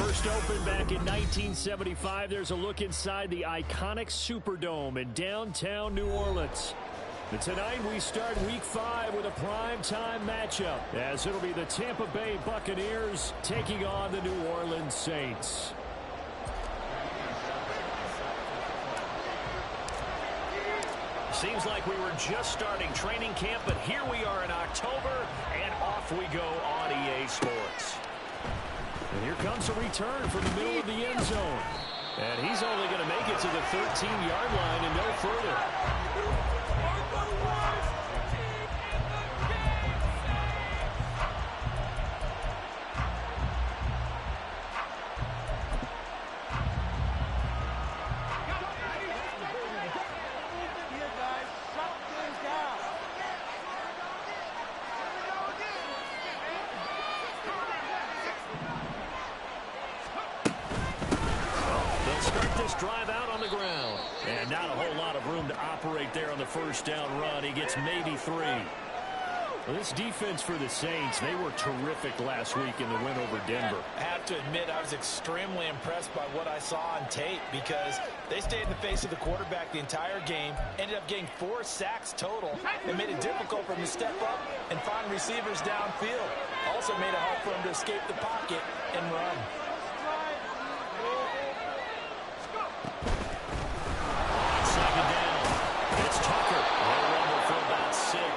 First opened back in 1975, there's a look inside the iconic Superdome in downtown New Orleans. And tonight we start Week 5 with a primetime matchup, as it'll be the Tampa Bay Buccaneers taking on the New Orleans Saints. Seems like we were just starting training camp, but here we are in October, and off we go on EA Sports. And here comes a return from the middle of the end zone. And he's only going to make it to the 13-yard line and no further. Drive out on the ground. And not a whole lot of room to operate there on the first down run. He gets maybe 3. Well, this defense for the Saints, they were terrific last week in the win over Denver. I have to admit, I was extremely impressed by what I saw on tape because they stayed in the face of the quarterback the entire game, ended up getting 4 sacks total, and made it difficult for him to step up and find receivers downfield. Also made it hard for him to escape the pocket and run.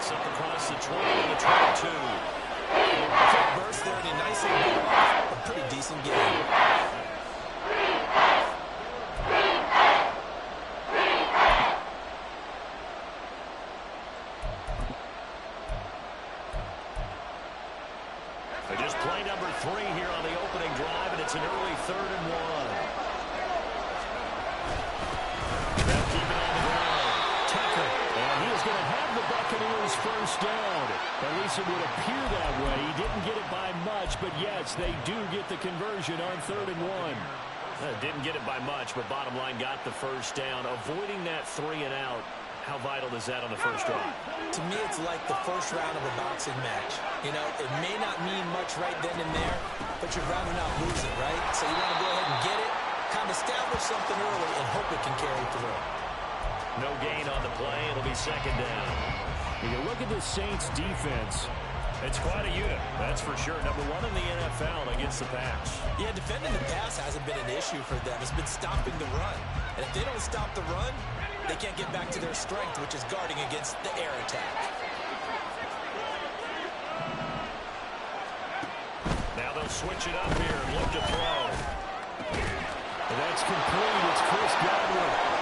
Up across the 20 and the 22. Quick burst there and a nice little a pretty decent game. They just play number 3 here on the opening drive, and it's an early 3rd and 1. They'll keep it on the ground. Tucker, and he is going to have the Buccaneers first down. At least it would appear that way. He didn't get it by much, but yes, they do get the conversion on 3rd and 1. Didn't get it by much, but bottom line got the first down. Avoiding that 3 and out. How vital is that on the first drive? To me, it's like the first round of a boxing match. You know, it may not mean much right then and there, but you'd rather not lose it, right? So you want to go ahead and get it, kind of establish something early, and hope it can carry through. No gain on the play. It'll be 2nd down. When you look at the Saints defense, it's quite a unit, that's for sure. Number 1 in the NFL against the pass. Yeah, defending the pass hasn't been an issue for them. It's been stopping the run. And if they don't stop the run, they can't get back to their strength, which is guarding against the air attack. Now they'll switch it up here and look to throw. And that's complete. It's Chris Godwin.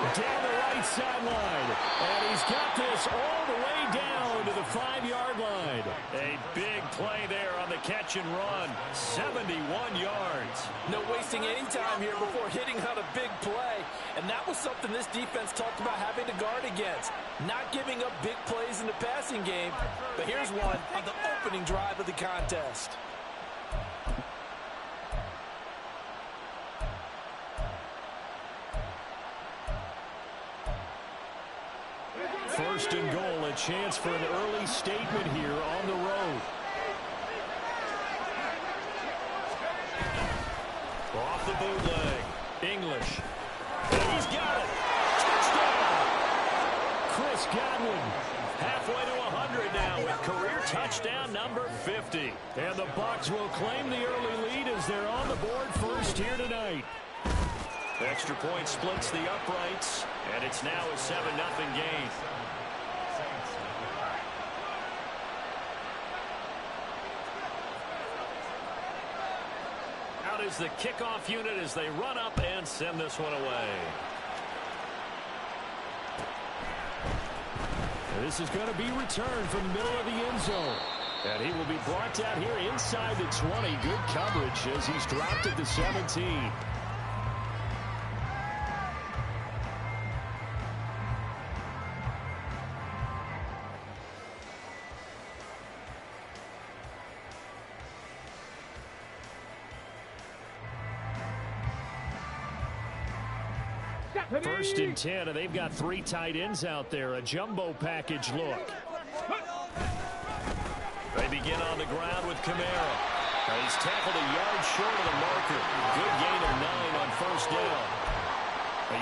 Down the right sideline. And he's got this all the way down to the 5-yard line. A big play there on the catch and run. 71 yards. No wasting any time here before hitting on a big play. And that was something this defense talked about having to guard against. Not giving up big plays in the passing game. But here's one on the opening drive of the contest. First and goal, a chance for an early statement here on the road. Off the bootleg. English. And he's got it. Touchdown. Chris Godwin. Halfway to 100 now with career touchdown number 50. And the Bucs will claim the early lead as they're on the board first here tonight. Extra point splits the uprights, and it's now a 7-0 game. Out is the kickoff unit as they run up and send this one away. This is going to be returned from the middle of the end zone. And he will be brought down here inside the 20. Good coverage as he's dropped at the 17. First and 10, and they've got 3 tight ends out there. A jumbo package look. They begin on the ground with Kamara. He's tackled a yard short of the marker. Good gain of 9 on first down.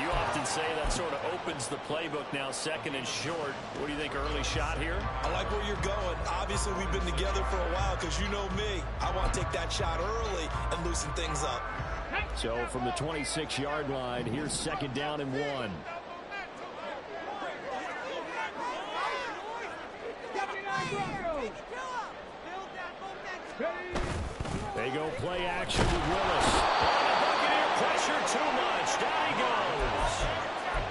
You often say that sort of opens the playbook now, second and short. What do you think, early shot here? I like where you're going. Obviously, we've been together for a while because you know me. I want to take that shot early and loosen things up. So from the 26-yard line, here's second down and 1. They go play action with Willis. Buccaneer pressure too much. Down he goes.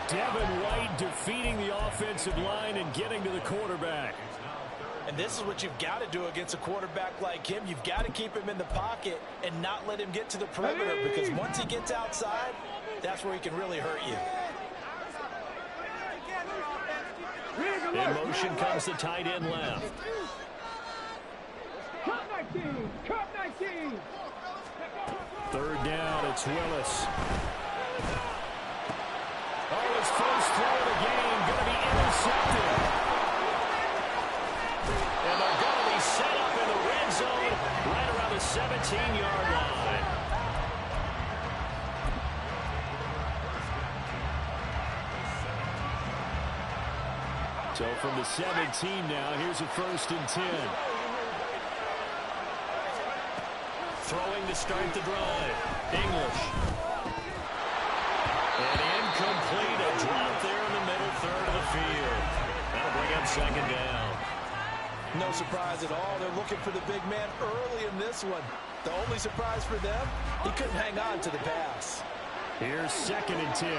Devin White defeating the offensive line and getting to the quarterback. And this is what you've got to do against a quarterback like him. You've got to keep him in the pocket and not let him get to the perimeter, because once he gets outside, that's where he can really hurt you. In motion comes the tight end left. Third down, it's Willis. Oh, his first throw of the game going to be intercepted. And they're going to be set up in the red zone right around the 17-yard line. So from the 17 now, here's a 1st and 10. Throwing to start the drive. English. And incomplete. A drop there in the middle third of the field. That'll bring up second down. No surprise at all. They're looking for the big man early in this one. The only surprise for them, he couldn't hang on to the pass. Here's 2nd and 10.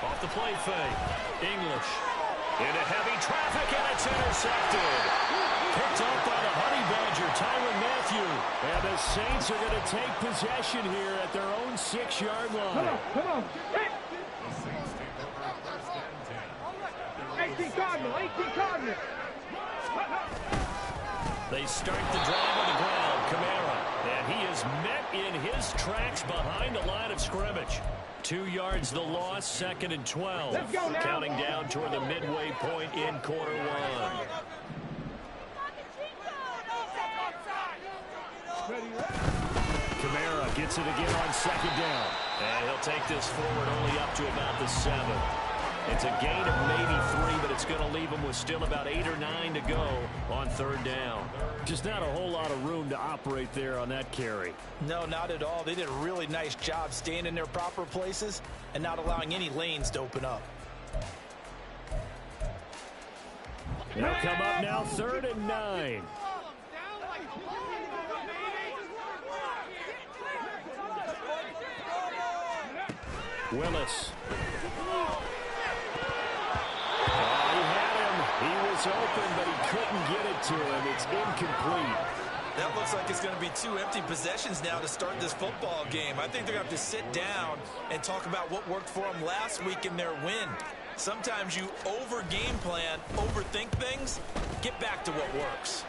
Off the play fake. English. Into heavy traffic, and it's intercepted. Picked up by the Honey Badger, Tyrann Mathieu. And the Saints are going to take possession here at their own 6-yard line. Come on. 18 Cardinal. They start the drive on the ground. Kamara. And he is met in his tracks behind the line of scrimmage. 2 yards the loss, 2nd and 12. Counting down toward the midway point in quarter 1. Kamara gets it again on 2nd down. And he'll take this forward only up to about the 7. It's a gain of maybe 3, but it's going to leave him with still about 8 or 9 to go on 3rd down. Just not a whole lot of room to operate there on that carry. No, not at all. They did a really nice job staying in their proper places and not allowing any lanes to open up. They'll come up now 3rd and 9. Willis. He had him. He was open, but he couldn't get it to him. It's incomplete. That looks like it's going to be 2 empty possessions now to start this football game. I think they're going to have to sit down and talk about what worked for them last week in their win. Sometimes you over-game plan, overthink things, get back to what works.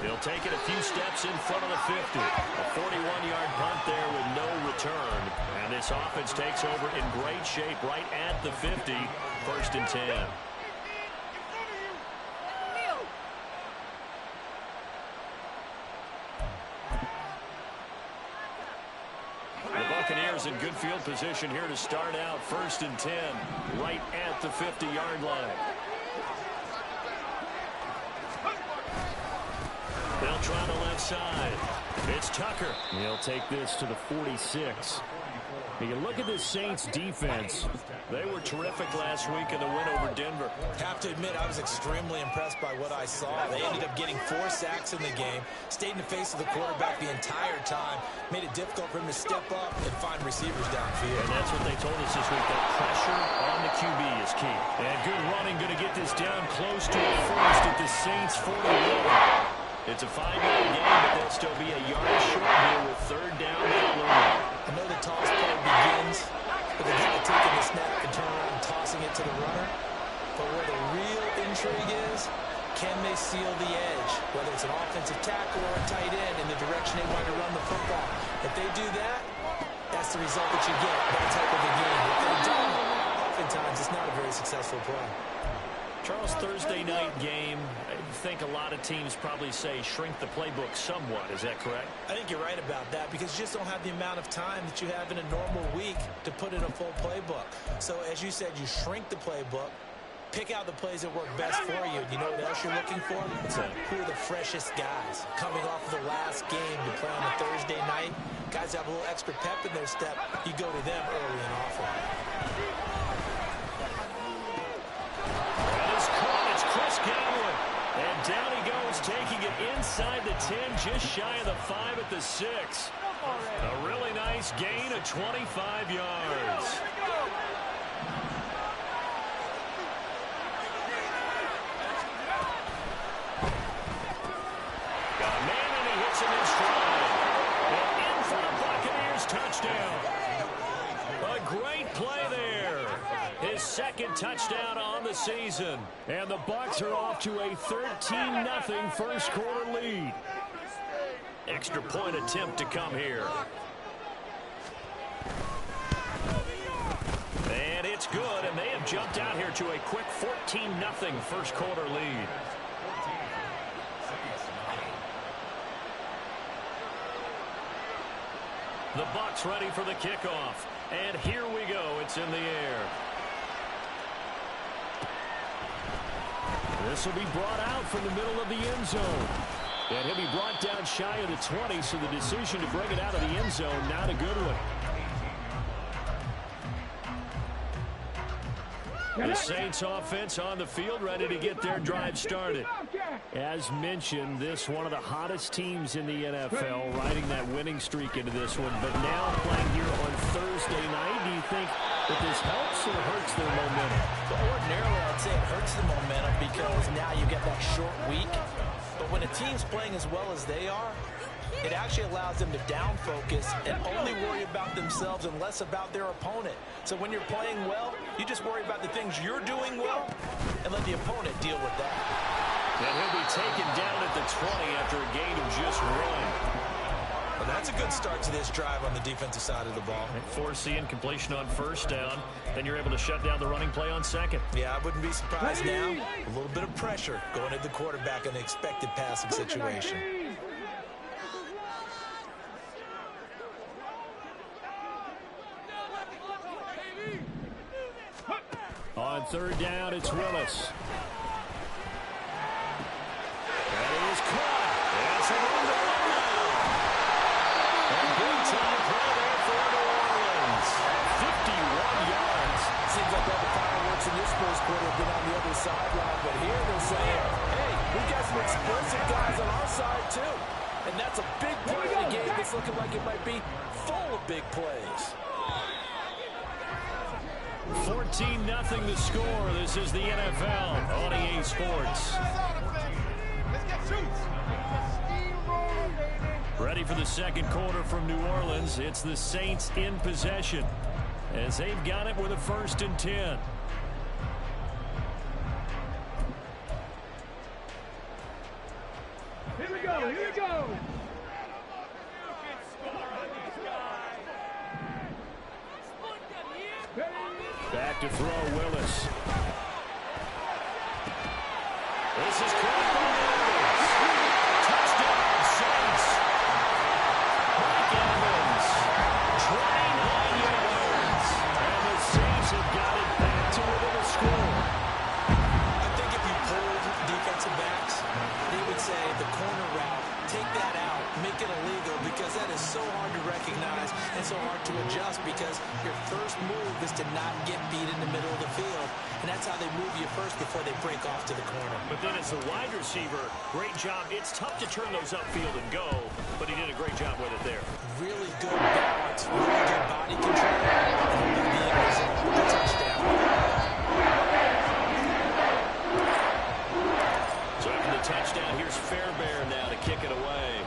He'll take it a few steps in front of the 50. A 41-yard punt there with no return. And this offense takes over in great shape right at the 50. 1st and 10. The Buccaneers in good field position here to start out. 1st and 10 right at the 50-yard line. They'll try the left side. It's Tucker. He'll take this to the 46. You look at this Saints defense. They were terrific last week in the win over Denver. Have to admit, I was extremely impressed by what I saw. They ended up getting 4 sacks in the game, stayed in the face of the quarterback the entire time, made it difficult for him to step up and find receivers downfield. And that's what they told us this week, that pressure on the QB is key. And good running, going to get this down close to a first at the Saints 41. It's a 5-yard game, but they'll still be a yard short here with 3rd down now. I know the toss play begins with the guy taking the snap and turning around and tossing it to the runner. But where the real intrigue is, can they seal the edge? Whether it's an offensive tackle or a tight end in the direction they want to run the football. If they do that, that's the result that you get, that type of a game. If they don't, oftentimes it's not a very successful play. Charles, Thursday night game, I think a lot of teams probably say shrink the playbook somewhat. Is that correct? I think you're right about that because you just don't have the amount of time that you have in a normal week to put in a full playbook. So as you said, you shrink the playbook, pick out the plays that work best for you. You know what else you're looking for? Who are the freshest guys? Coming off of the last game to play on a Thursday night, guys have a little extra pep in their step. You go to them early and often. That is caught. It's Chris Godwin. And down he goes, taking it inside the 10, just shy of the 5 at the 6. A really nice gain of 25 yards. Got a man and he hits him in stride. And in for the Buccaneers touchdown. A great play there. His second touchdown on the season. And the Bucs are off to a 13-0 first quarter lead. Extra point attempt to come here. And it's good, and they have jumped out here to a quick 14-0 first quarter lead. The Bucs ready for the kickoff. And here we go. It's in the air. This will be brought out from the middle of the end zone. And he'll be brought down shy of the 20, so the decision to bring it out of the end zone, not a good one. The Saints offense on the field, ready to get their drive started. As mentioned, this one of the hottest teams in the NFL, riding that winning streak into this one. But now playing here on Thursday night, do you think that this helps or hurts their momentum? But ordinarily, I'd say it hurts the momentum because now you get that short week. But when a team's playing as well as they are, it actually allows them to down focus and only worry about themselves and less about their opponent. So when you're playing well, you just worry about the things you're doing well and let the opponent deal with that. And he'll be taken down at the 20 after a gain of just 1. Well, that's a good start to this drive on the defensive side of the ball. Foreseeing completion on first down. Then you're able to shut down the running play on second. Yeah, I wouldn't be surprised now. A little bit of pressure going at the quarterback in the expected passing situation. On third down, it's Willis. That is caught. It's a run to run now. A big time play there for New Orleans. 51 yards. Seems like all the fireworks in this first quarter have been on the other sideline, but here they're saying, hey, we've got some explosive guys on our side too. And that's a big play in the game that's looking like it might be full of big plays. 14-0 the score. This is the NFL on EA Sports. Ready for the second quarter from New Orleans. It's the Saints in possession as they've got it with a 1st and 10. Here we go, here we go. Back to throw, Willis. This is caught by Evans. Touchdown, Saints. Mike Evans, 29 yards. And the Saints have got it back to within a score. I think if you pulled defensive backs, they would say the corner route, take that out, make it illegal, because that is so hard to recognize and so hard to adjust because your first move is to not get beat in the middle of the field. And that's how they move you first before they break off to the corner. But then as a wide receiver, great job. It's tough to turn those upfield and go, but he did a great job with it there. Really good balance, really good body control. And the result, the touchdown. So after the touchdown, here's Fairbairn now to kick it away.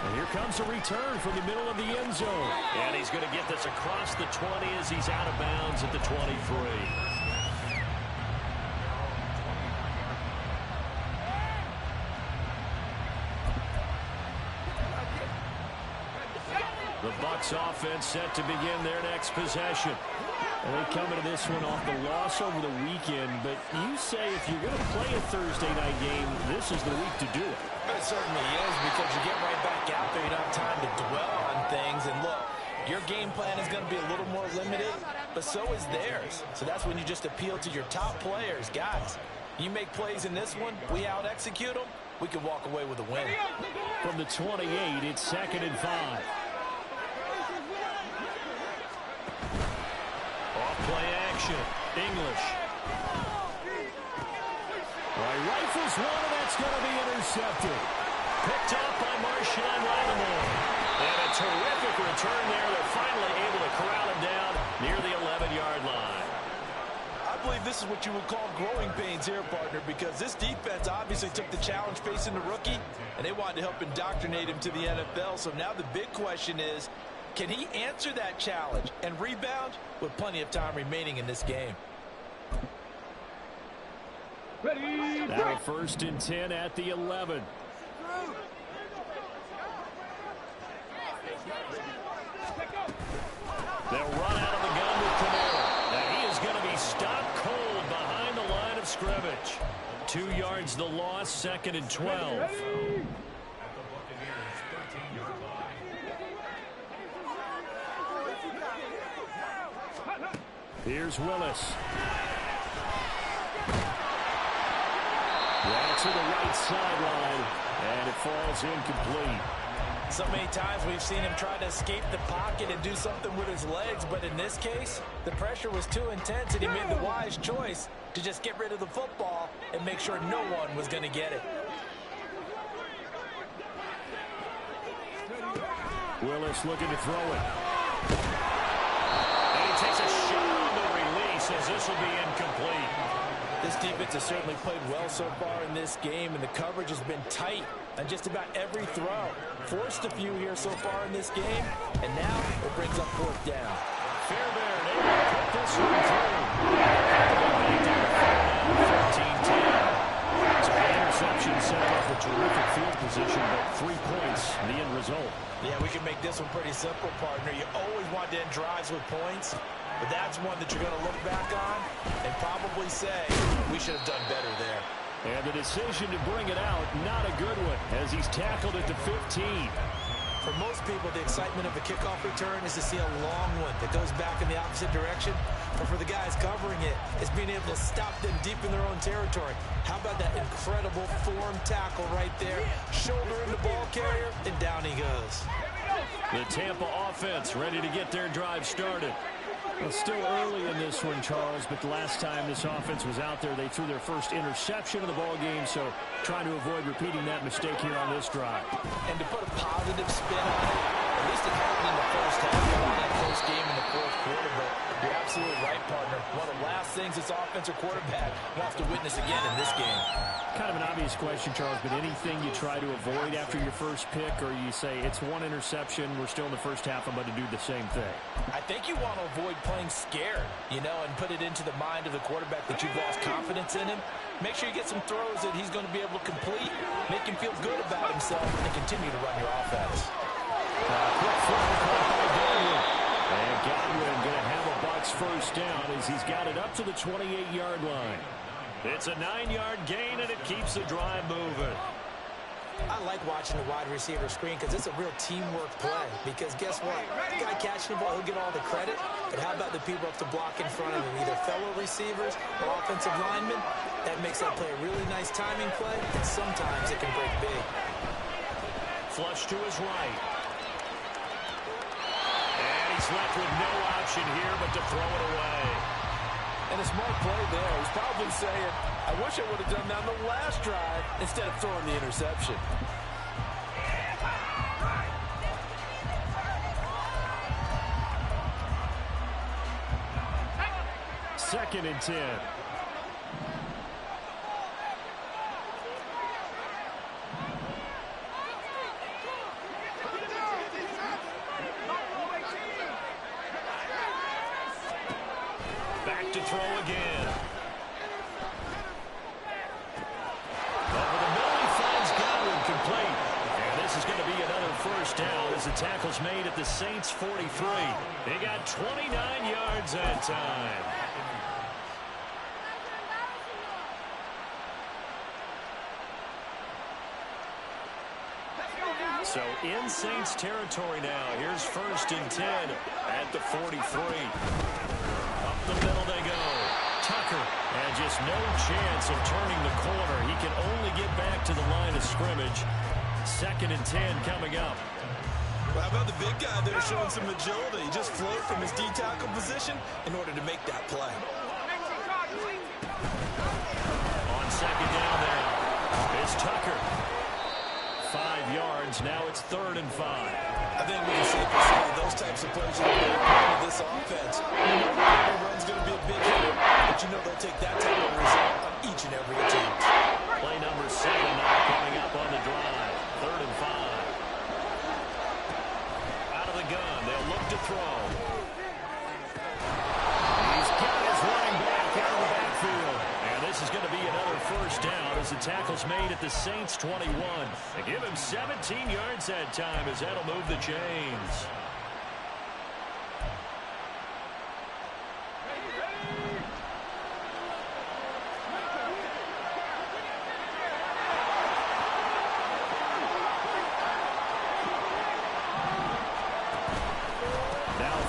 And here comes a return from the middle of the end zone. And he's going to get this across the 20 as he's out of bounds at the 23. The Bucs offense set to begin their next possession. And they come into this one off the loss over the weekend, but you say if you're going to play a Thursday night game, this is the week to do it. It certainly is, because you get right back out there. You don't have time to dwell on things. And look, your game plan is going to be a little more limited, but so is theirs. So that's when you just appeal to your top players. Guys, you make plays in this one, we out-execute them, we can walk away with a win. From the 28, it's 2nd and 5. Off-play action. English. Rifles one, and that's going to be intercepted. Picked up by Marshawn Lattimore. And a terrific return there. They're finally able to corral him down near the 11-yard line. I believe this is what you would call growing pains here, partner, because this defense obviously took the challenge facing the rookie, and they wanted to help indoctrinate him to the NFL. So now the big question is, can he answer that challenge and rebound with plenty of time remaining in this game? Now 1st and 10 at the 11. They'll run out of the gun with Kamara. And he is going to be stopped cold behind the line of scrimmage. 2 yards the loss, 2nd and 12. Here's Willis. Right to the right sideline, and it falls incomplete. So many times we've seen him try to escape the pocket and do something with his legs, but in this case, the pressure was too intense, and he made the wise choice to just get rid of the football and make sure no one was going to get it. Willis looking to throw it. And he takes a shot on the release as this will be incomplete. This defense has certainly played well so far in this game, and the coverage has been tight on just about every throw. Forced a few here so far in this game, and now it brings up 4th down. Fairbairn able to put this one through. 15-10. So the interception set up a terrific field position, but 3 points, the end result. Yeah, we can make this one pretty simple, partner. You always want to end drives with points, but that's one that you're going to look back on and probably say, we should have done better there. And the decision to bring it out, not a good one, as he's tackled at the 15. For most people, the excitement of a kickoff return is to see a long one that goes back in the opposite direction. But for the guys covering it, it's being able to stop them deep in their own territory. How about that incredible form tackle right there? Shoulder in the ball carrier, and down he goes. The Tampa offense ready to get their drive started. Well, still early in this one, Charles, but the last time this offense was out there, they threw their first interception of the ball game, so trying to avoid repeating that mistake here on this drive. And to put a positive spin on it, at least it happened in the first half. They won that close game in the 4th quarter, but you're absolutely right, partner. One of the last things this offensive quarterback wants to witness again in this game. Kind of an obvious question, Charles, but anything you try to avoid after your first pick, or you say it's one interception, we're still in the first half, I'm about to do the same thing? I think you want to avoid playing scared, and put it into the mind of the quarterback that you've lost confidence in him. Make sure you get some throws that he's going to be able to complete, make him feel good about himself, and continue to run your offense. Quick flag caught by Godwin. And Godwin going to have a Bucs first down as he's got it up to the 28-yard line. It's a 9-yard gain, and it keeps the drive moving. I like watching the wide receiver screen because it's a real teamwork play. Because guess what? The guy catching the ball, he'll get all the credit. But how about the people up to block in front of him, either fellow receivers or offensive linemen? That makes that play a really nice timing play, and sometimes it can break big. Flush to his right. And he's left with no option here but to throw it away. And a smart play there. He's probably saying, I wish I would have done that on the last drive instead of throwing the interception. Second and 10. Back to throw again. Over the middle, he finds Godwin complete. And this is going to be another first down as as the tackle's made at the Saints' 43. They got 29 yards that time. So in Saints territory now. Here's 1st and 10 at the 43. Up the middle they go. Tucker, and just no chance of turning the corner. He can only get back to the line of scrimmage. 2nd and 10 coming up. Well, how about the big guy there showing some agility? He just flowed from his D-tackle position in order to make that play. On 2nd down now, it's Tucker. 5 yards. Now it's 3rd and 5. I think we can safely say that those types of plays are a big part of this offense. You know the run's going to be a big hit, but you know they'll take that type of result on each and every attempt. Play number 7 now coming up on the drive. 3rd and 5. Out of the gun. They'll look to throw. He's got his running back out of the backfield. And this is going to be another 1st down as the tackle's made at the Saints' 21. They give him 17 yards that time as that'll move the chains.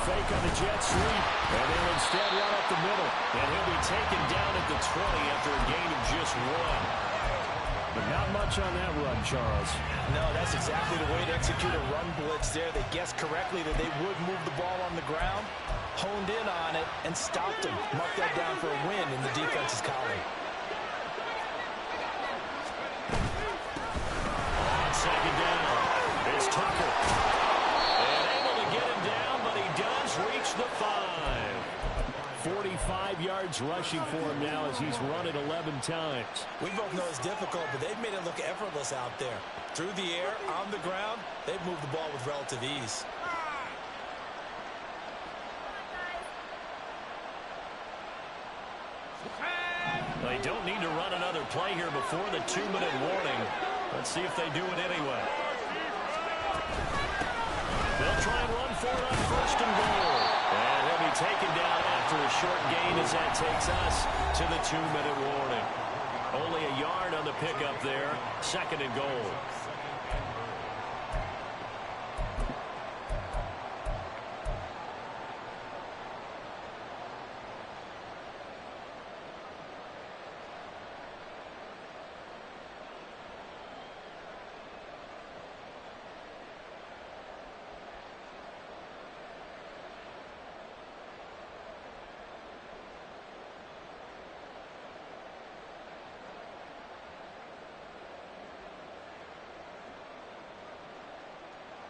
Fake on the jet sweep, and they'll instead run up the middle, and he'll be taken down at the 20 after a gain of just 1. But not much on that run, Charles. No, that's exactly the way to execute a run blitz there. They guessed correctly that they would move the ball on the ground, honed in on it, and stopped him. Mark that down for a win in the defense's column. On 2nd down, it's Tucker. Reach the 5. 45 yards rushing for him now as he's run it 11 times. We both know it's difficult, but they've made it look effortless out there. Through the air, on the ground, they've moved the ball with relative ease. They don't need to run another play here before the 2-minute warning. Let's see if they do it anyway. They'll try and run for it on 1st and goal. And he'll be taken down after a short gain as that takes us to the 2-minute warning. Only a yard on the pickup there. 2nd and goal.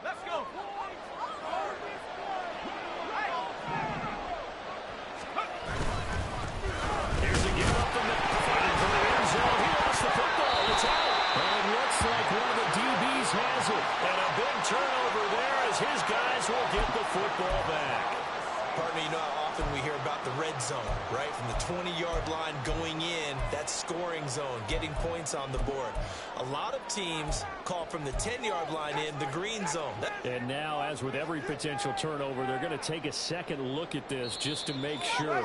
Let's go. Here's a give up the middle. Fighting for the end zone. He lost the football. It's out. And it looks like one of the DBs has it. And a big turnover there as his guys will get the football back. Partner, you know how often we hear about the red zone, right? From the 20-yard line going in, that scoring zone, getting points on the board. A lot of teams call from the 10-yard line in the green zone. And now, as with every potential turnover, they're going to take a second look at this just to make sure.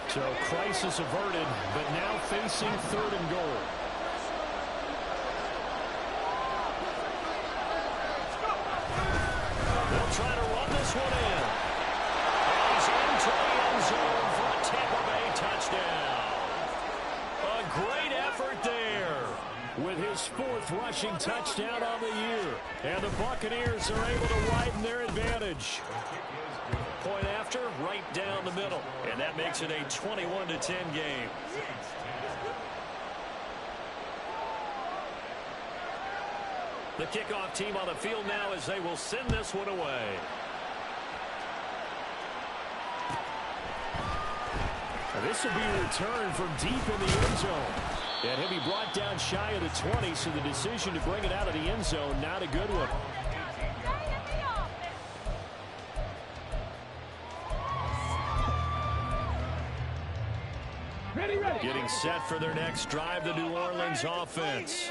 So crisis averted, but now facing 3rd and goal. They'll try to run this one in. And he's into the end zone for a Tampa Bay touchdown. A great effort there with his 4th rushing touchdown on the year. And the Buccaneers are able to widen their advantage. Point after, right down the middle. And that makes it a 21-10 game. The kickoff team on the field now as they will send this one away. This will be returned from deep in the end zone. And he'll be brought down shy of the 20, so the decision to bring it out of the end zone, not a good one. Getting set for their next drive, the New Orleans offense.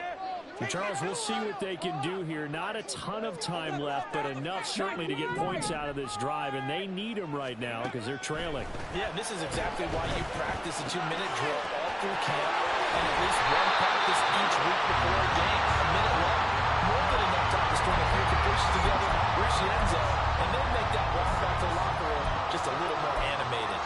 And Charles, we'll see what they can do here. Not a ton of time left, but enough certainly to get points out of this drive, and they need them right now because they're trailing. Yeah, this is exactly why you practice a 2-minute drill all through camp and at least one practice each week before a game. A minute left, more than enough time to string a few completions together, reach the end zone, and then make that walk back to the locker room just a little more animated.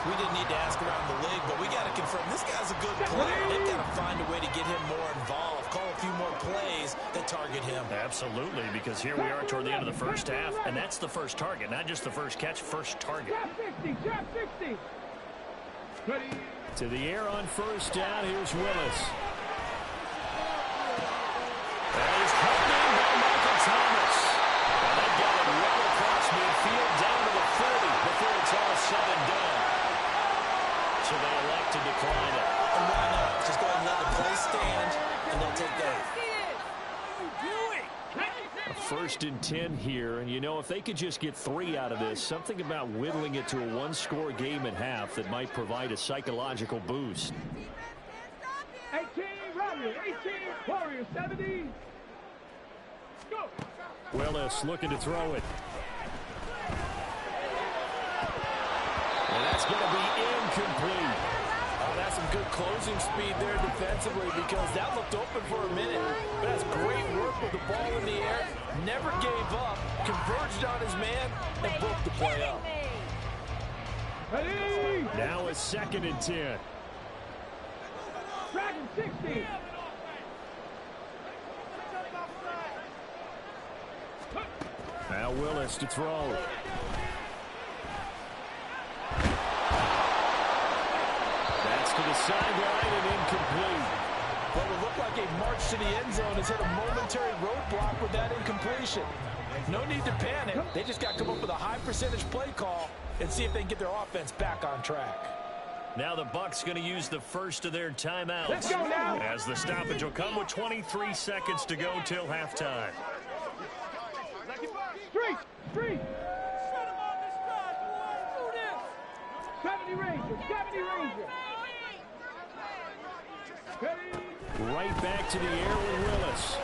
We didn't need to ask around the league, but we got to confirm this guy's a good player. They've got to find a way to get him more involved, call a few more plays that target him. Absolutely, because here we are toward the end of the first half, and that's the first target, not just the first catch, first target. Drop 60. Ready. To the air on first down, here's Willis. And he's caught in by Michael Thomas. And they've got it well across midfield down to the 40 before it's all said and done. So they elect to decline it. And why not? Just go ahead and let the play stand, and they'll take that. A 1st and 10 here, and you know, if they could just get 3 out of this, something about whittling it to a one-score game at half that might provide a psychological boost. 18, Warriors. 18, Warriors. 70. Go. Willis looking to throw it. And that's going to be incomplete. Oh, that's some good closing speed there defensively because that looked open for a minute. But that's great work with the ball in the air. Never gave up, converged on his man, and broke the play up. Ready. Now a 2nd and 10. Dragon 60. Now Willis to throw. That's to the sideline and incomplete. Well, it looked like a march to the end zone has hit a momentary roadblock with that incompletion. No need to panic. They just got to come up with a high percentage play call and see if they can get their offense back on track. Now the Bucs going to use the first of their timeouts. Let's go now. As the stoppage will come with 23 seconds to go till halftime. Street. 70 Rangers. 70 Rangers. Ready. Right back to the air with Willis.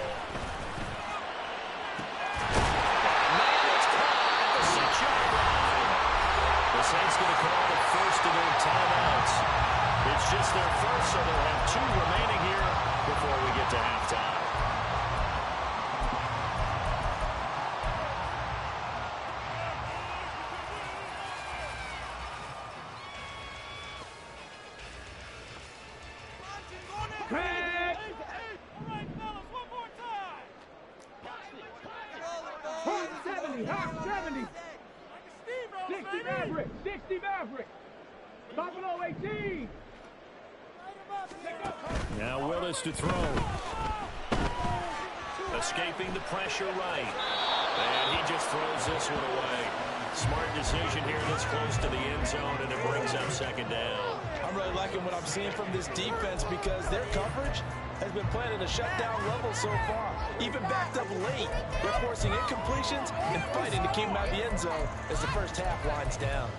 The Saints going to call the first of their timeouts. It's just their first, so they'll have 2 remaining here before we get to halftime. Craig. 70. 70. 60 Maverick. 60 Maverick. Buffalo 18. Now Willis to throw. Escaping the pressure right. And he just throws this one away. Smart decision here this close to the end zone, and it brings up 2nd down. I'm really liking what I'm seeing from this defense because their coverage has been playing at a shutdown level so far. Even backed up late, they're forcing incompletions and fighting to keep them out of the end zone as the first half winds down.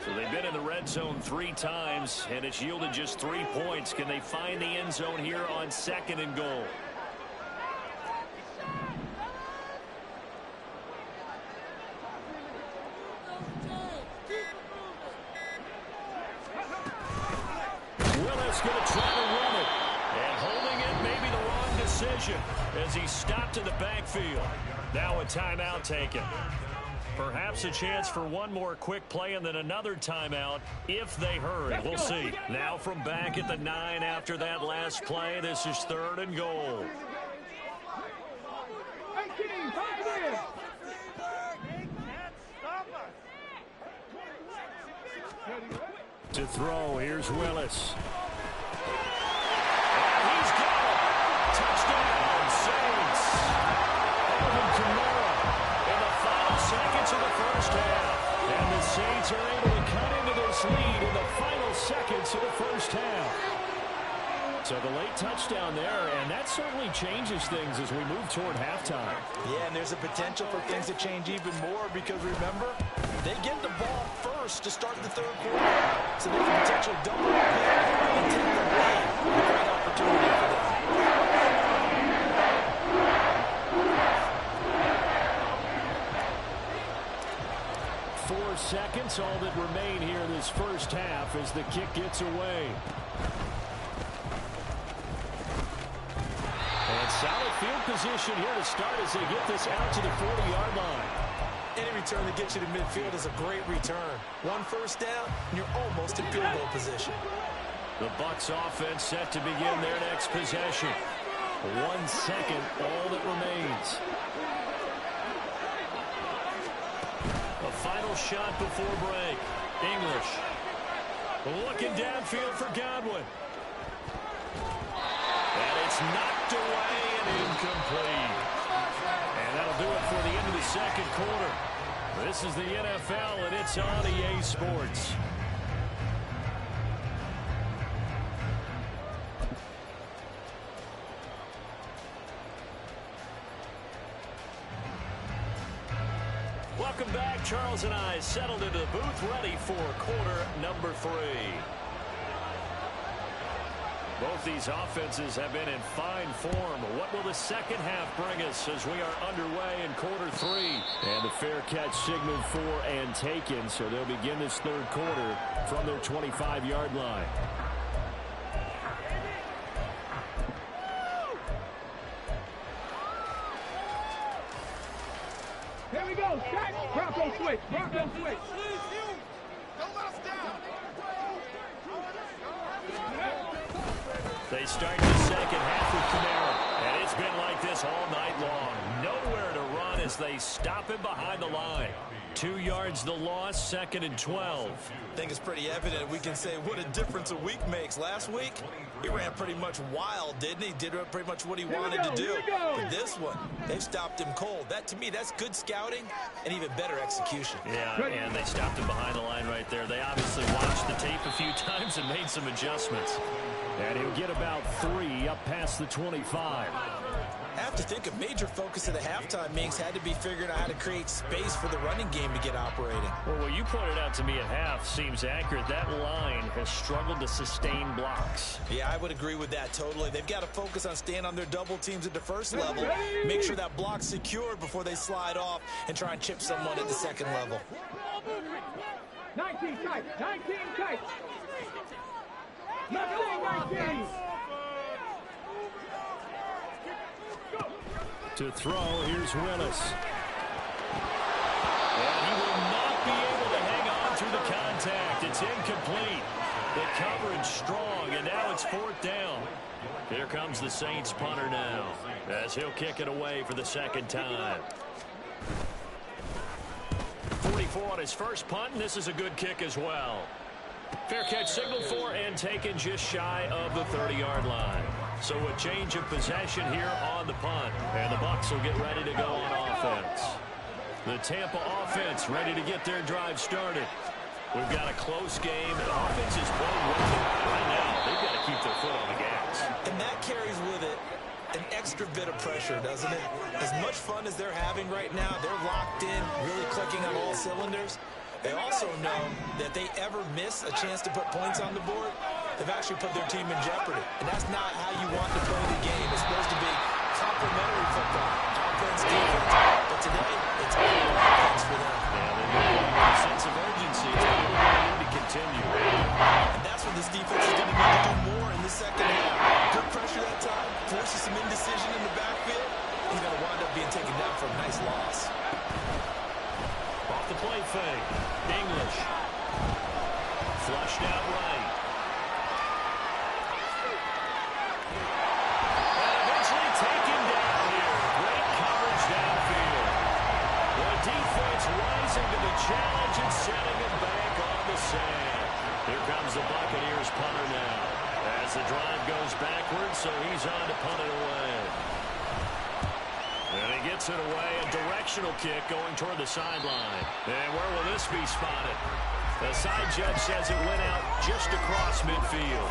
So they've been in the red zone 3 times, and it's yielded just 3 points. Can they find the end zone here on 2nd and goal? Willis going to try to run it. And holding it may be the wrong decision as he stopped in the backfield. Now a timeout taken. Perhaps a chance for one more quick play and then another timeout if they hurry. We'll see. Now from back at the 9 after that last play, this is 3rd and goal. To throw, here's Willis. And he's got it. Touchdown, Saints. Alvin Kamara in the final seconds of the first half. And the Saints are able Bucs lead in the final seconds of the first half. So the late touchdown there, and that certainly changes things as we move toward halftime. Yeah, and there's a potential for things to change even more because, remember, they get the ball first to start the third quarter. So they can potentially double up here and take the lead. A great opportunity for them. 4 seconds, all that remain here in this first half as the kick gets away. And solid field position here to start as they get this out to the 40-yard line. Any return that gets you to midfield is a great return. 1 first down, and you're almost in field goal position. The Bucs offense set to begin their next possession. 1 second, all that remains. A final shot before break. English looking downfield for Godwin. And it's knocked away and incomplete. And that'll do it for the end of the second quarter. This is the NFL, and it's on EA Sports. Welcome back. Charles and I settled into the booth, ready for quarter number 3. Both these offenses have been in fine form. What will the second half bring us as we are underway in quarter 3? And the fair catch signaled for and taken, so they'll begin this third quarter from their 25-yard line. Here we go. Set. Bronco switch. Bronco switch. Don't let us down. They start the second half with Kamara. And it's been like this all night long. Nowhere to run as they stop him behind the line. 2 yards the loss, 2nd and 12. I think it's pretty evident. We can say what a difference a week makes. Last week, he ran pretty much wild, didn't he? Did pretty much what he wanted to do. But this one, they've stopped him cold. That, to me, that's good scouting and even better execution. Yeah, and they stopped him behind the line right there. They obviously watched the tape a few times and made some adjustments. And he'll get about 3 up past the 25. I have to think a major focus of the halftime meetings had to be figuring out how to create space for the running game to get operating. Well, what you pointed out to me at half seems accurate. That line has struggled to sustain blocks. Yeah, I would agree with that totally. They've got to focus on staying on their double teams at the first level, make sure that block's secured before they slide off and try and chip someone at the second level. 19 tight. 19 tight. 19. To throw, here's Willis. And he will not be able to hang on through the contact. It's incomplete. The coverage strong, and now it's 4th down. Here comes the Saints punter now, as he'll kick it away for the second time. 44 on his first punt, and this is a good kick as well. Fair catch signaled for and taken just shy of the 30-yard line. So a change of possession here on the punt. And the Bucs will get ready to go on offense. The Tampa offense ready to get their drive started. We've got a close game. The offense is playing with it right now. They've got to keep their foot on the gas. And that carries with it an extra bit of pressure, doesn't it? As much fun as they're having right now, they're locked in, really clicking on all cylinders. They also know that if they ever miss a chance to put points on the board, they've actually put their team in jeopardy. And that's not how you want to play the game. It's supposed to be complementary football. Offense, defense. But today, it's all offense for them. Yeah, they've got a sense of urgency to continue. And that's what this defense is going to need to do more in the second half. Good pressure that time, forces some indecision in the backfield. He's going to wind up being taken down for a nice loss. Off the play fake. English. Flushed out right. And eventually taken down here. Great coverage downfield. The defense rising to the challenge and setting it back on the sand. Here comes the Buccaneers punter now. As the drive goes backwards, so he's on to punt it away. And he gets it away, a directional kick going toward the sideline. And where will this be spotted? The side judge says it went out just across midfield.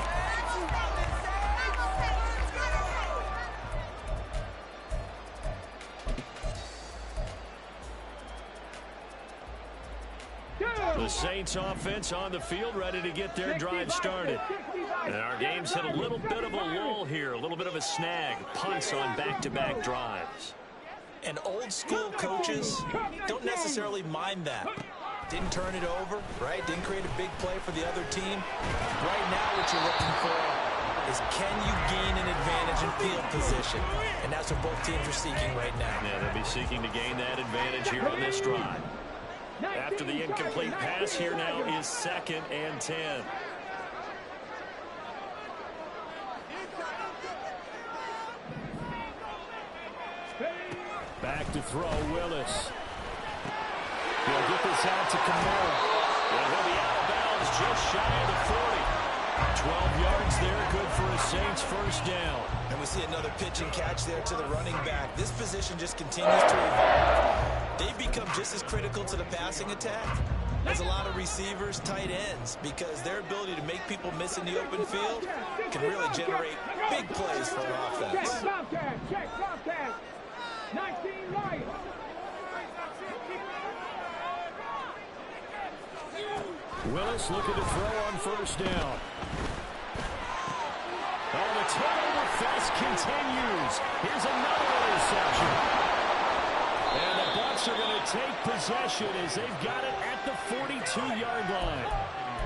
The Saints offense on the field, ready to get their drive started. And our game's hit a little bit of a lull here, a little bit of a snag. Punts on back-to-back drives. And old school coaches don't necessarily mind that. Didn't turn it over, right? Didn't create a big play for the other team. Right now what you're looking for is can you gain an advantage in field position? And that's what both teams are seeking right now. Yeah, they'll be seeking to gain that advantage here on this drive. After the incomplete pass, here now is 2nd and 10. Back to throw, Willis. He'll get this out to Kamara. And he'll be out of bounds just shy of the 40. 12 yards there, good for a Saints first down. And we see another pitch and catch there to the running back. This position just continues to evolve. They've become just as critical to the passing attack as a lot of receivers, tight ends, because their ability to make people miss in the open field can really generate big plays for an offense. Check, 19 right. Willis looking to throw on first down. Oh, the turnover fest continues. Here's another interception. And the Bucs are going to take possession as they've got it at the 42-yard line.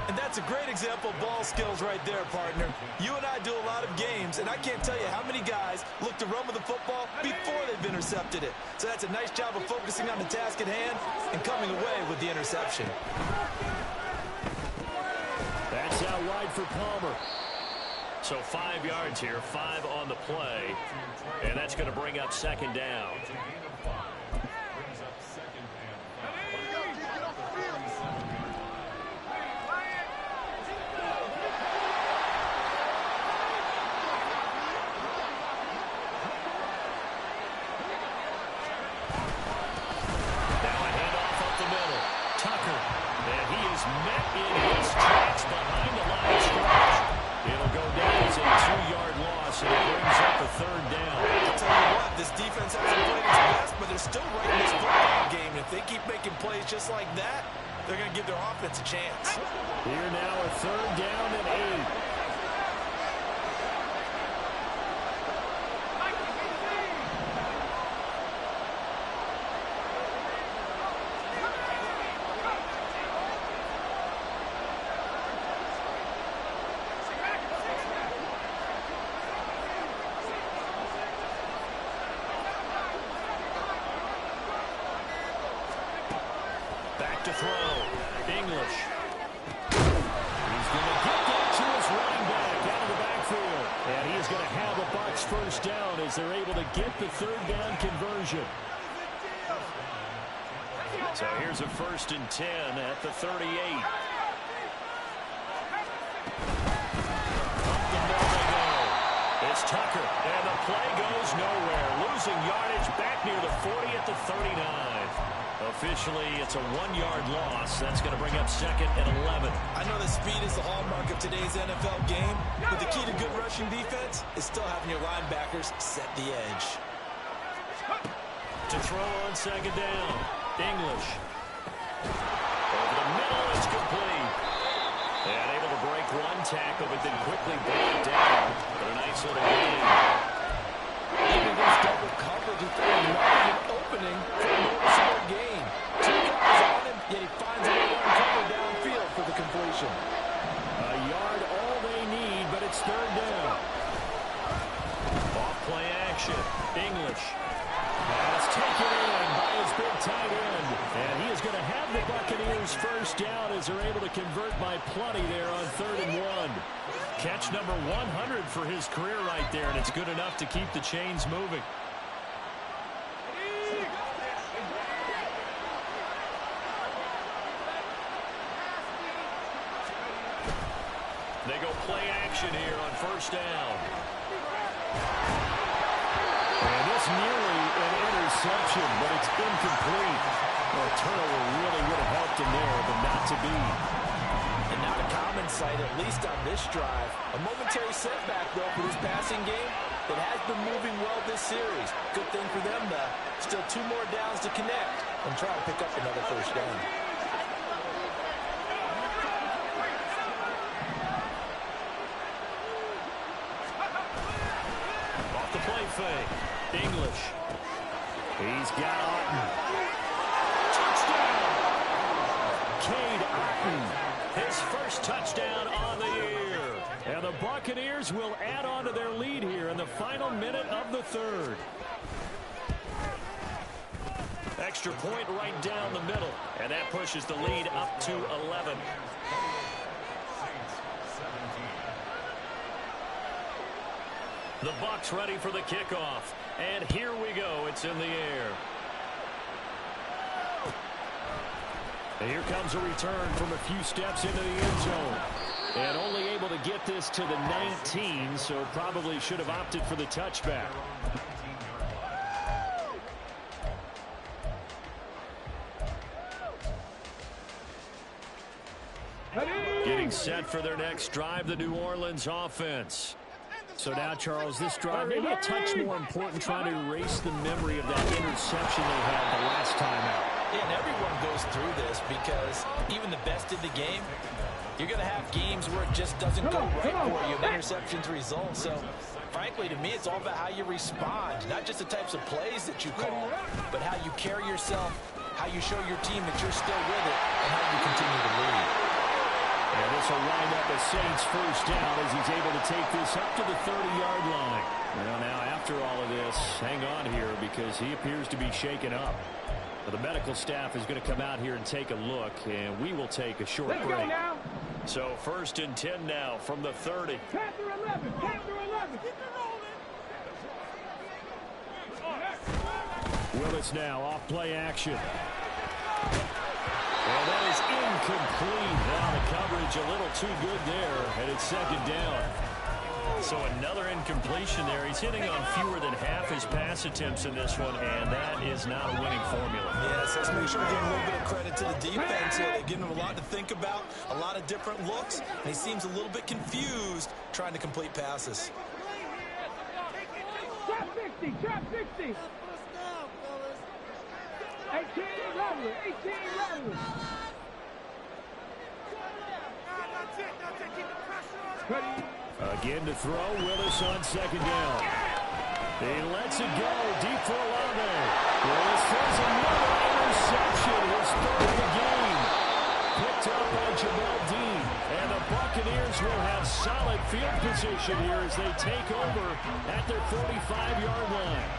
And that's a great example of ball skills right there, partner. You and I do a lot of games, and I can't tell you how many guys look to run with the football before they've intercepted it. So that's a nice job of focusing on the task at hand and coming away with the interception. That's out wide for Palmer. So 5 yards here, 5 on the play. And that's going to bring up 2nd down. Met in his tracks behind the line of scrimmage. It'll go down as a 2-yard loss, and it brings up a 3rd down. I'll tell you what, this defense hasn't played its best, but they're still right in this football game. If they keep making plays just like that, they're going to give their offense a chance. Here now a 3rd down and 8. To throw, English. He's going to get that to his running back out of the backfield. And he is going to have a Bucs first down as they're able to get the 3rd down conversion. So here's a 1st and 10 at the 38. Up the middle they go. It's Tucker, and the play goes nowhere. Losing yardage back near the 40 at the 39. Officially, it's a 1-yard loss. That's going to bring up 2nd and 11. I know that speed is the hallmark of today's NFL game, but the key to good rushing defense is still having your linebackers set the edge. To throw on 2nd down, English. Over the middle, it's complete. And able to break one tackle, but then quickly brought down. But a nice little gain. Even against double coverage, he found an opening for a noticeable gain. 2 guys on him, yet he finds a way to cover downfield for the completion. A yard all they need, but it's 3rd down. Off play action. English. That's taken in by his big tight end. And he is going to have the Buccaneers first down as they're able to convert by plenty there on 3rd and 1. Catch number 100 for his career right there, and it's good enough to keep the chains moving. They go play action here on 1st down. And this nearly an interception, but it's incomplete. Well, a turnover really would have helped him there, but not to be. some in sight, at least on this drive. A momentary setback, though, for this passing game. It has been moving well this series. Good thing for them, though. Still 2 more downs to connect and try to pick up another first down. Off the play fake. English. He's got Otten. Touchdown! Cade Otten. His first touchdown on the year. And the Buccaneers will add on to their lead here in the final minute of the third. Extra point right down the middle. And that pushes the lead up to 11. The Bucs ready for the kickoff. And here we go. It's in the air. And here comes a return from a few steps into the end zone. And only able to get this to the 19, so probably should have opted for the touchback. Getting set for their next drive, the New Orleans offense. So now, Charles, this drive maybe a touch more important, trying to erase the memory of that interception they had the last time out. Yeah, and everyone goes through this because even the best in the game, you're going to have games where it just doesn't go right for you. The interceptions result. So, frankly, to me, it's all about how you respond. Not just the types of plays that you call, but how you carry yourself, how you show your team that you're still with it, and how you continue to lead. And this will wind up the Saints' first down as he's able to take this up to the 30-yard line. Well, now, after all of this, hang on here because he appears to be shaken up. The medical staff is going to come out here and take a look, and we will take a short break. So 1st and 10 now from the 30. Chapter 11, chapter 11. Willis now off play action. And that is incomplete. Now the coverage a little too good there, and it's 2nd down. So another incompletion there. He's hitting on fewer than half his pass attempts in this one, and that is not a winning formula. Yes, let's make sure we give a little bit of credit to the defense here. They're giving him a lot to think about, a lot of different looks, and he seems a little bit confused trying to complete passes. Trap 60, trap 60. 18 Rattler, 18 Rattler. Ready. Again to throw, Willis on 2nd down. He lets it go deep for Olave. Willis throws another interception, his 3rd of the game. Picked up by Jamel Dean. And the Buccaneers will have solid field position here as they take over at their 45-yard line.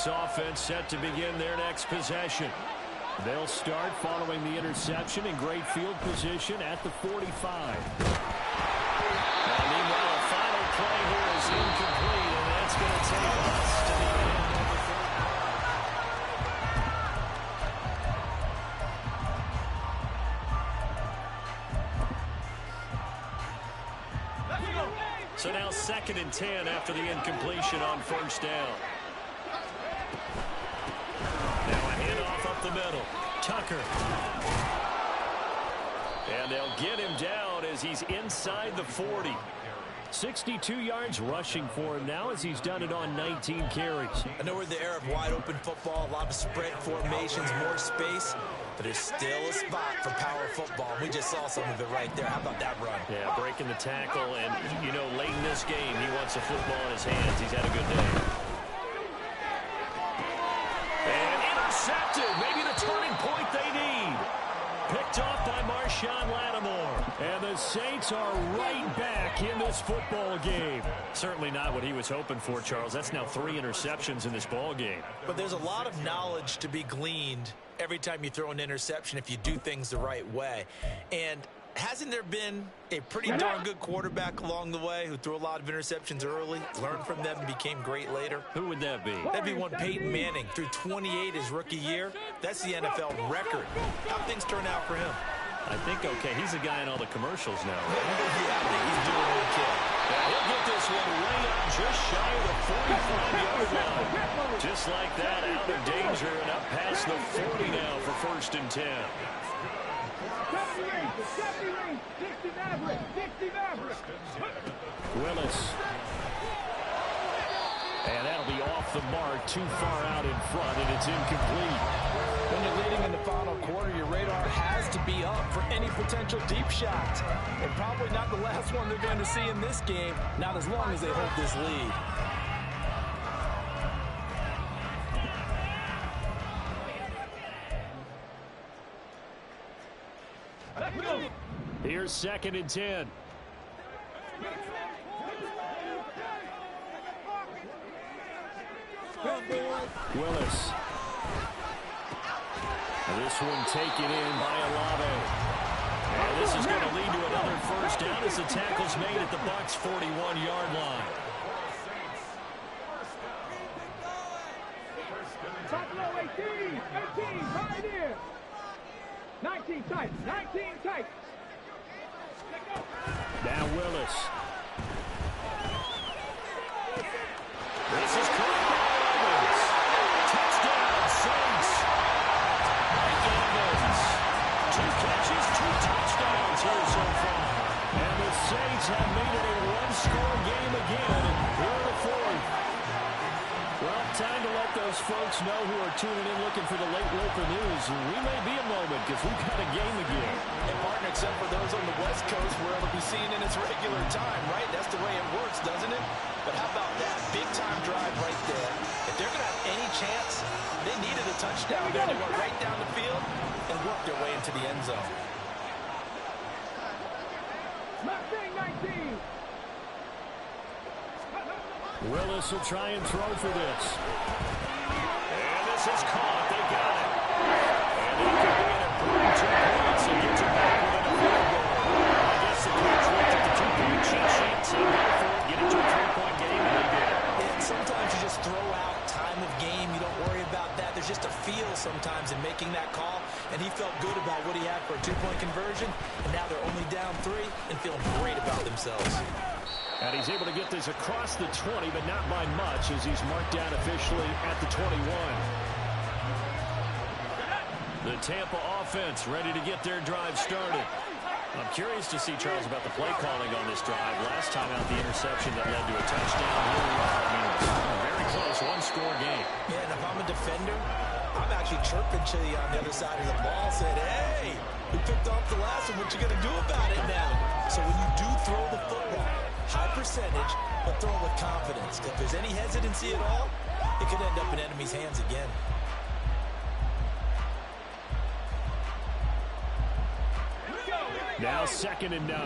Offense set to begin their next possession. They'll start following the interception in great field position at the 45. Now, meanwhile, a final play here is incomplete, and that's going to take us to the end of the third. So now 2nd and 10 after the incompletion on 1st down. The middle. Tucker. And they'll get him down as he's inside the 40. 62 yards rushing for him now as he's done it on 19 carries. I know we're in the era of wide open football, a lot of spread formations, more space, but there's still a spot for power football. We just saw some of it right there. How about that run? Yeah, breaking the tackle, and, you know, late in this game, he wants the football in his hands. He's had a good day. And intercepted. Maybe the turning point they need. Picked off by Marshawn Lattimore. And the Saints are right back in this football game. Certainly not what he was hoping for, Charles. That's now 3 interceptions in this ball game. But there's a lot of knowledge to be gleaned every time you throw an interception if you do things the right way. And hasn't there been a pretty darn good quarterback along the way who threw a lot of interceptions early, learned from them, and became great later? Who would that be? That'd be one Peyton Manning. Threw 28 his rookie year. That's the NFL record. How things turn out for him? I think, okay, he's a guy in all the commercials now, right? Yeah, I think he's doing okay. Yeah, he'll get this one way up just shy of the 45-yard line. Just like that, out of danger and up past the 40 now for 1st and 10. 60 Maverick. Willis. And that'll be off the mark, too far out in front, and it's incomplete. When you're leading in the final quarter, your radar has to be up for any potential deep shots. And probably not the last one they're going to see in this game, not as long as they hold this lead. Here's 2nd and 10. Willis. This one taken in by Olave. And this is going to lead to another 1st down as the tackle's made at the Bucs' 41-yard line. Buffalo 18, Pioneer. 19 tight. Now Willis. This is caught by Evans. Touchdown, Saints. Mike Evans. 2 catches, 2 touchdowns here so far. And the Saints have made it a 1-score game again here in the 4th. Well, time to let those folks know who are tuning in looking for the late Roper news. We may be a moment because we've got a game again. And partner, except for those on the West Coast where it'll be seen in its regular time, right? That's the way it works, doesn't it? But how about that big-time drive right there? If they're going to have any chance, they needed a touchdown there. They went right down the field and worked their way into the end zone. Mustang 19. Willis will try and throw for this. And this is caught. They got it. And they can win it for 2 points and get you back within a field goal. I guess the coach looked at the 2-point cheat sheet, said go for it, get it to a 3-point game, and they did. And sometimes you just throw out time of game. You don't worry about that. There's just a feel sometimes in making that call. And he felt good about what he had for a 2-point conversion. And now they're only down 3 and feeling great about themselves. And he's able to get this across the 20, but not by much, as he's marked down officially at the 21. The Tampa offense ready to get their drive started. I'm curious to see, Charles, about the play calling on this drive. Last time out, the interception that led to a touchdown. Here we are. I mean, very close, 1-score game. Yeah, and if I'm a defender, I'm actually chirping to you on the other side of the ball, said, hey, we picked off the last one. What you going to do about it now? So when you do throw the football, high percentage, but throw it with confidence. If there's any hesitancy at all, it could end up in enemy's hands again. Now 2nd and 9.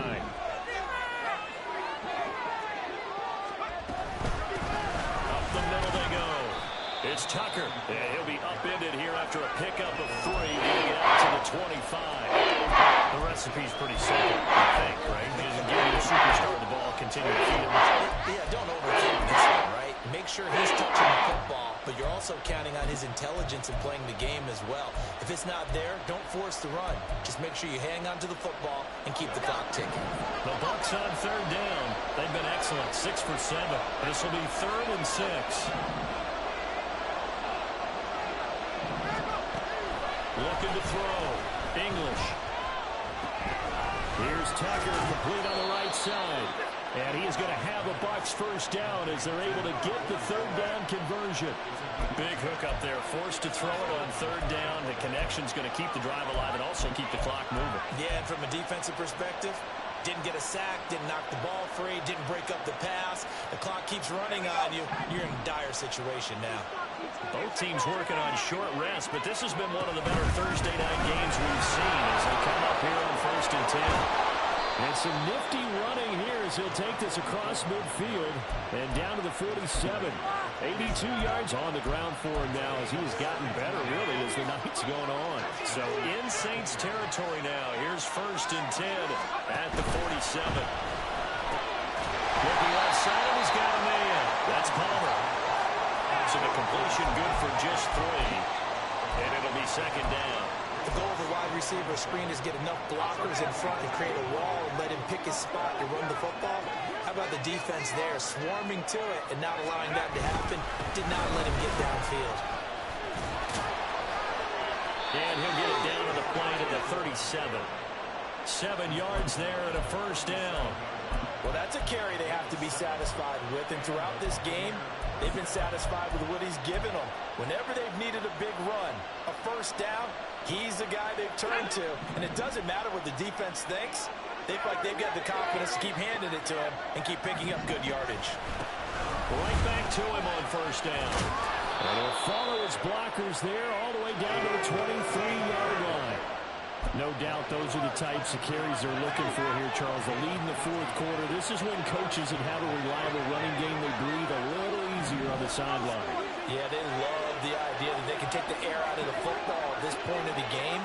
Up the middle they go. It's Tucker. And he'll be upended here after a pickup of 3, getting it out to the 25. The recipe's pretty simple, I think, right? He doesn't give you a superstar the ball, continue to feed him. Yeah, don't overthink this one, right? Make sure he's touching the football, but you're also counting on his intelligence in playing the game as well. If it's not there, don't force the run. Just make sure you hang on to the football and keep the clock ticking. The Bucs on 3rd down. They've been excellent, 6 for 7. This will be 3rd and 6. Looking to throw. English. Here's Tucker, complete on the right side. And he is going to have a Bucs 1st down as they're able to get the 3rd down conversion. Big hook up there, forced to throw it on 3rd down. The connection's going to keep the drive alive and also keep the clock moving. Yeah, and from a defensive perspective, didn't get a sack, didn't knock the ball free, didn't break up the pass. The clock keeps running on you. You're in a dire situation now. Both teams working on short rest, but this has been one of the better Thursday night games we've seen as they come up here on 1st and 10. And some nifty running here as he'll take this across midfield and down to the 47. 82 yards on the ground for him now as he's gotten better, really, as the night's going on. So in Saints territory now. Here's 1st and 10 at the 47. Looking outside, and he's got a man. That's Palmer. So the completion good for just 3. And it'll be 2nd down. The goal of the wide receiver screen is get enough blockers in front and create a wall and let him pick his spot to run the football. How about the defense there, swarming to it and not allowing that to happen? Did not let him get downfield. And he'll get it down to the play to the 37. 7 yards there and a first down. Well, that's a carry they have to be satisfied with. And throughout this game, they've been satisfied with what he's given them. Whenever they've needed a big run, a first down, he's the guy they've turned to. And it doesn't matter what the defense thinks. They feel like they've got the confidence to keep handing it to him and keep picking up good yardage. Right back to him on first down. And he'll follow his blockers there all the way down to the 23-yard line. No doubt those are the types of carries they're looking for here, Charles. The lead in the fourth quarter. This is when coaches that have a reliable running game, they breathe a little easier on the sideline. Yeah, they love the idea that they can take the air out of the football at this point of the game.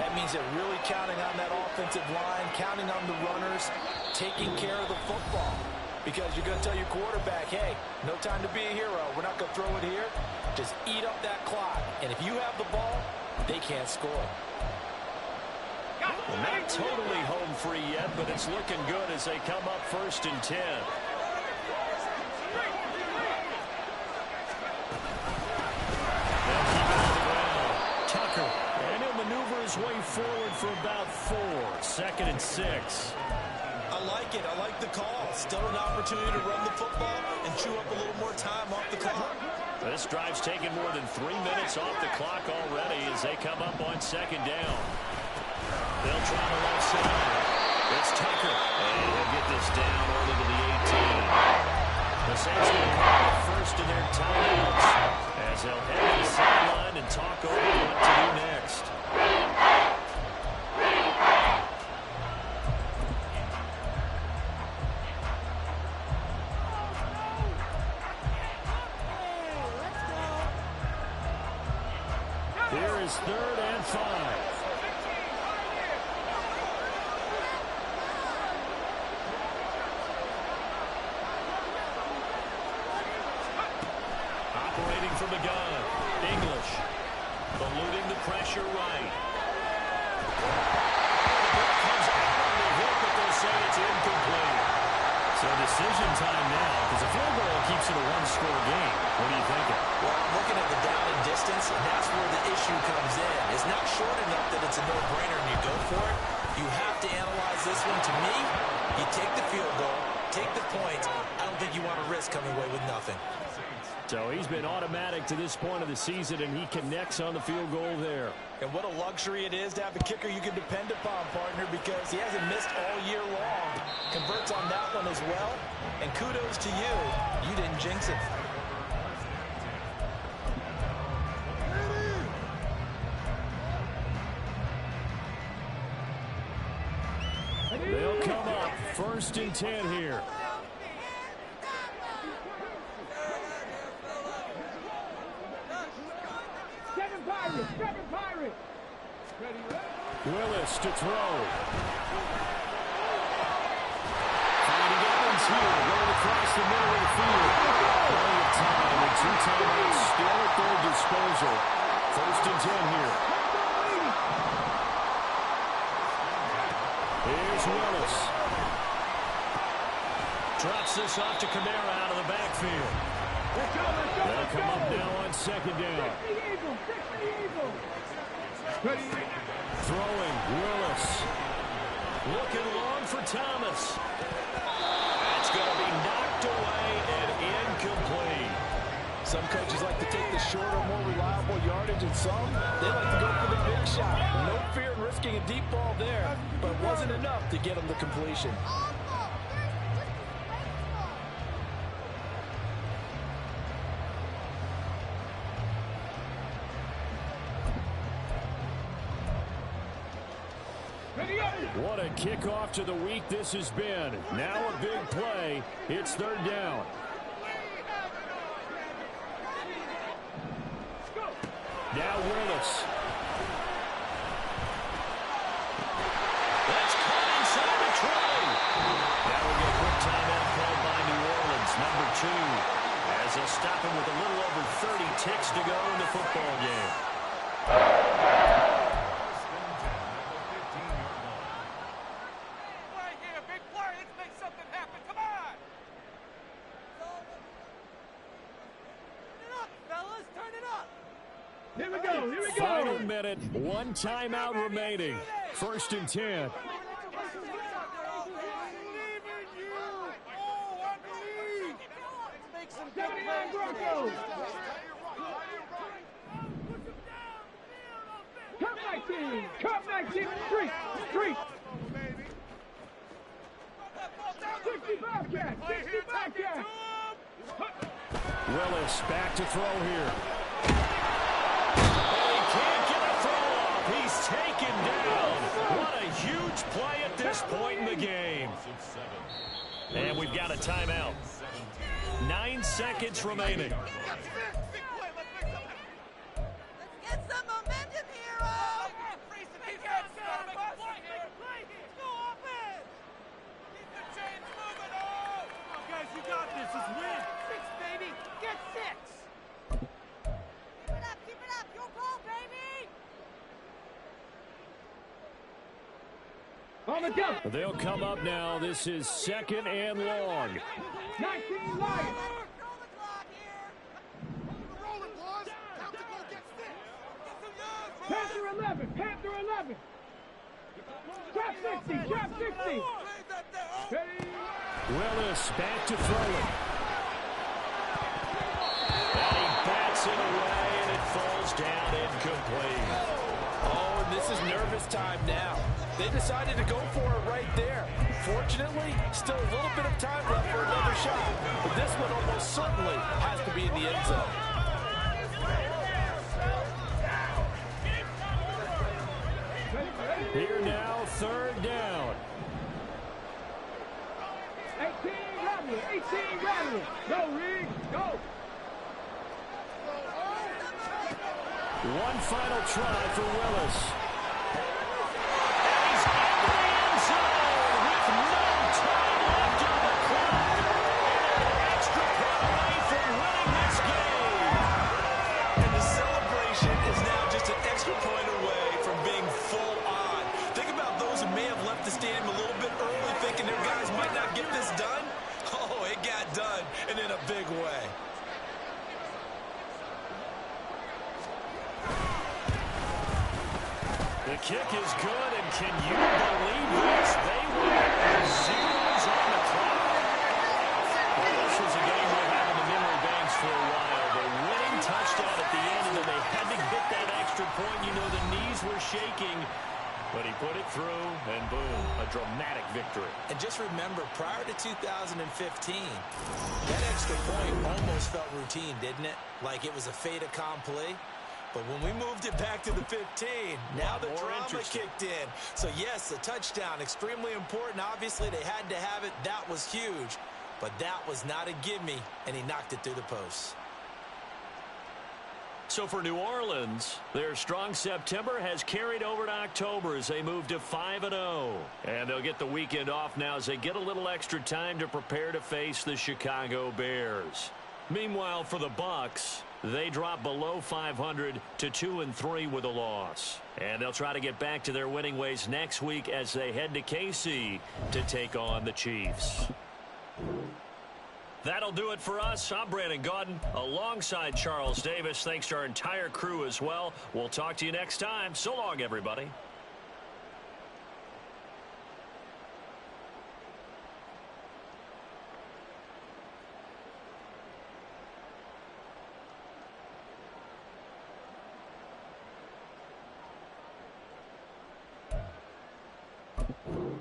That means they're really counting on that offensive line, counting on the runners, taking care of the football. Because you're going to tell your quarterback, hey, no time to be a hero. We're not going to throw it here. Just eat up that clock. And if you have the ball, they can't score. Well, not totally home free yet, but it's looking good as they come up 1st and 10. Tucker, and he'll maneuver his way forward for about 4. 2nd and 6. I like it. I like the call. Still an opportunity to run the football and chew up a little more time off the clock. This drive's taken more than 3 minutes off the clock already as they come up on 2nd down. They'll try the left side. It's Tucker. And he'll get this down early to the 18. The Saints going to call it first in their timeouts as they'll head to the sideline and talk over what to do next. Here is 3rd and 5. From the gun, English, eluding the pressure right. The ball comes out on the hit, but they'll say it's incomplete. So decision time now, because a field goal keeps it a one-score game. What are you thinking? Well, I'm looking at the down and distance, and that's where the issue comes in. It's not short enough that it's a no-brainer and you go for it. You have to analyze this one. To me, you take the field goal, take the points. I don't think you want to risk coming away with nothing. So he's been automatic to this point of the season, and he connects on the field goal there. And what a luxury it is to have a kicker you can depend upon, partner, because he hasn't missed all year long. Converts on that one as well. And kudos to you. You didn't jinx it. They'll come up 1st and 10 here. Willis to throw. Finding Evans here, going across the middle of the field. Plenty of time, and 2 timeouts still at their disposal. 1st and 10 here. Here's Willis. Drops this off to Kamara out of the backfield. They'll come up now on 2nd down. Throwing, Willis. Looking long for Thomas. That's going to be knocked away and incomplete. Some coaches like to take the shorter, more reliable yardage, and some, they like to go for the big shot. No fear in risking a deep ball there, but it wasn't enough to get him the completion. What a kickoff to the week this has been. Now a big play. It's 3rd down. Now Willis. That's caught inside the 20. Now we'll get a quick timeout called by New Orleans, number 2. As they'll stop him with a little over 30 ticks to go in the football game. Here we go. Here we go. Final minute. One timeout remaining. 1st and 10. 79 Broncos. Cup 19. Cup 19. Street. Street. 65 cat. 65 cat. Willis back to throw here. He can't get a throw off. He's taken down. What a huge play at this point in the game. And we've got a timeout. 9 seconds remaining. Let's get some momentum here, oh! Freeze the defense. Gotta make a play here. Go offense. Keep the chains moving, oh! Come on, guys, you got this. Just win. 6, baby. Get 6. Keep it up. Keep it up. Your ball, baby. On the jump. They'll come up now. This is 2nd and long. 19 Lions. Throw the clock here. The rolling, boys. Time to go get 6. Get some yards, boys. Panther 11. Panther 11. Trap 60. Trap 60. Raise up there, oh! Ready. Willis back to throw it. And he bats it away, and it falls down incomplete. Oh, and this is nervous time now. They decided to go for it right there. Fortunately, still a little bit of time left for another shot. But this one almost certainly has to be in the end zone. Here now, 3rd down. 18 Rattler. 18 Rattler. Go, Reed. Go. One final try for Willis. He's in the end zone with no time left on the clock. And an extra point away from winning this game. And the celebration is now just an extra point away from being full on. Think about those who may have left the stadium a little bit early thinking their guys might not get this done. Oh, it got done, and in a big way. The kick is good, and can you believe this? They went zeros on the clock. Well, this was a game we'll have in the memory banks for a while. The winning touchdown at the end, and then they had to get that extra point. You know, the knees were shaking, but he put it through, and boom, a dramatic victory. And just remember, prior to 2015, that extra point almost felt routine, didn't it? Like it was a fait accompli. But when we moved it back to the 15, now the drama kicked in. So, yes, a touchdown, extremely important. Obviously, they had to have it. That was huge. But that was not a gimme, and he knocked it through the posts. So for New Orleans, their strong September has carried over to October as they move to 5-0. And they'll get the weekend off now as they get a little extra time to prepare to face the Chicago Bears. Meanwhile, for the Bucs, they drop below 500 to 2-3 with a loss. And they'll try to get back to their winning ways next week as they head to KC to take on the Chiefs. That'll do it for us. I'm Brandon Gaudin alongside Charles Davis. Thanks to our entire crew as well. We'll talk to you next time. So long, everybody. Ready.